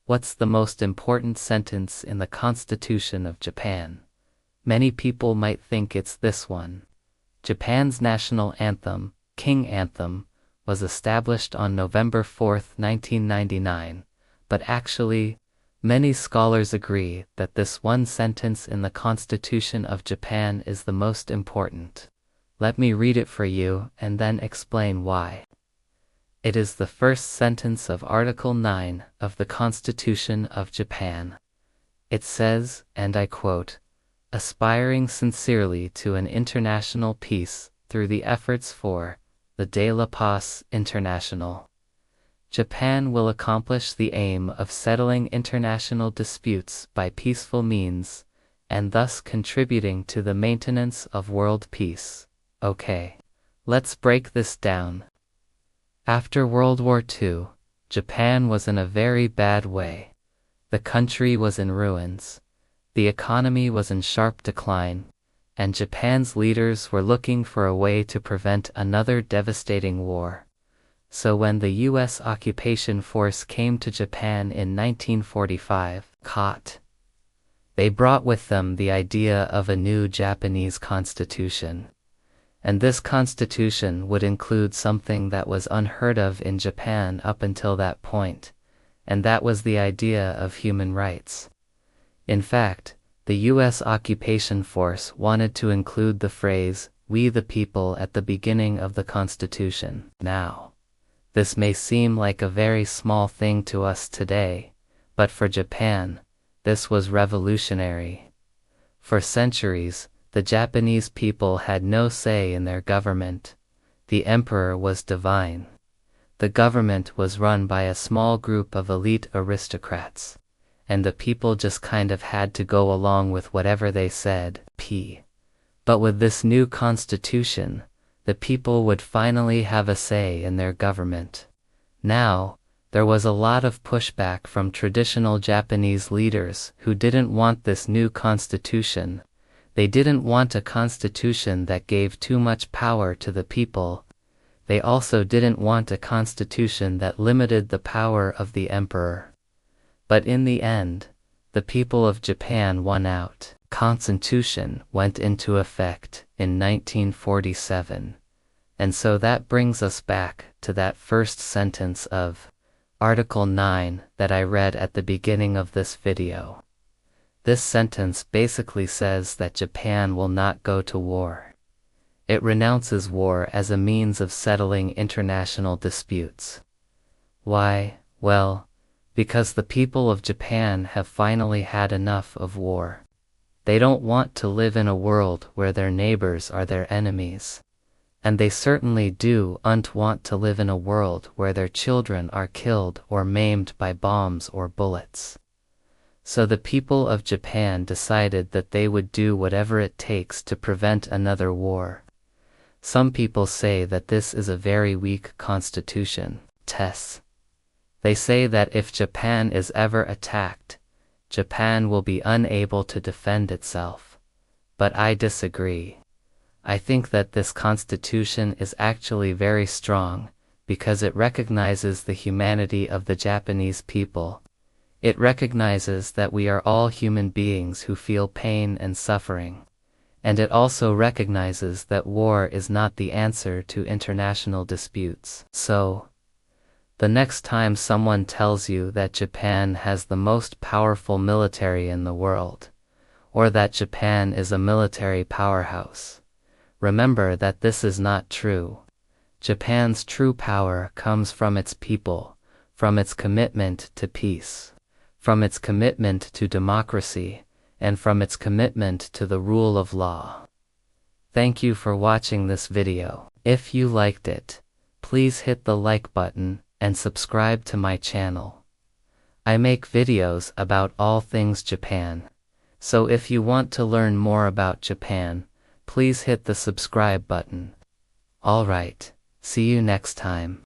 What's the most important sentence in the Constitution of Japan? Many people might think it's this one. Japan's national anthem, King Anthem, was established on November 4, 1999, but actually, many scholars agree that this one sentence in the Constitution of Japan is the most important. Let me read it for you and then explain why. It is the first sentence of Article 9 of the Constitution of Japan. It says, and I quote, "Aspiring sincerely to an international peace through the efforts for the De la Paz International, Japan will accomplish the aim of settling international disputes by peaceful means, and thus contributing to the maintenance of world peace." Okay, let's break this down. After World War II, Japan was in a very bad way. The country was in ruins. The economy was in sharp decline, and Japan's leaders were looking for a way to prevent another devastating war. So when the U.S. occupation force came to Japan in 1945, they brought with them the idea of a new Japanese constitution. And this constitution would include something that was unheard of in Japan up until that point, and that was the idea of human rights. In fact, the U.S. occupation force wanted to include the phrase, "We the people," at the beginning of the Constitution. Now, this may seem like a very small thing to us today, but for Japan, this was revolutionary. For centuries, the Japanese people had no say in their government. The emperor was divine. The government was run by a small group of elite aristocrats, and the people just kind of had to go along with whatever they said. But with this new constitution, the people would finally have a say in their government. Now, there was a lot of pushback from traditional Japanese leaders who didn't want this new constitution. They didn't want a constitution that gave too much power to the people. They also didn't want a constitution that limited the power of the emperor. But in the end, the people of Japan won out. Constitution went into effect in 1947. And so that brings us back to that first sentence of Article 9 that I read at the beginning of this video. This sentence basically says that Japan will not go to war. It renounces war as a means of settling international disputes. Why? Well, because the people of Japan have finally had enough of war. They don't want to live in a world where their neighbors are their enemies. And they certainly don't want to live in a world where their children are killed or maimed by bombs or bullets. So the people of Japan decided that they would do whatever it takes to prevent another war. Some people say that this is a very weak constitution. They say that if Japan is ever attacked, Japan will be unable to defend itself. But I disagree. I think that this constitution is actually very strong, because it recognizes the humanity of the Japanese people. It recognizes that we are all human beings who feel pain and suffering. And it also recognizes that war is not the answer to international disputes. So, the next time someone tells you that Japan has the most powerful military in the world, or that Japan is a military powerhouse, remember that this is not true. Japan's true power comes from its people, from its commitment to peace, from its commitment to democracy, and from its commitment to the rule of law. Thank you for watching this video. If you liked it, please hit the like button and subscribe to my channel. I make videos about all things Japan. So if you want to learn more about Japan, please hit the subscribe button. Alright, see you next time.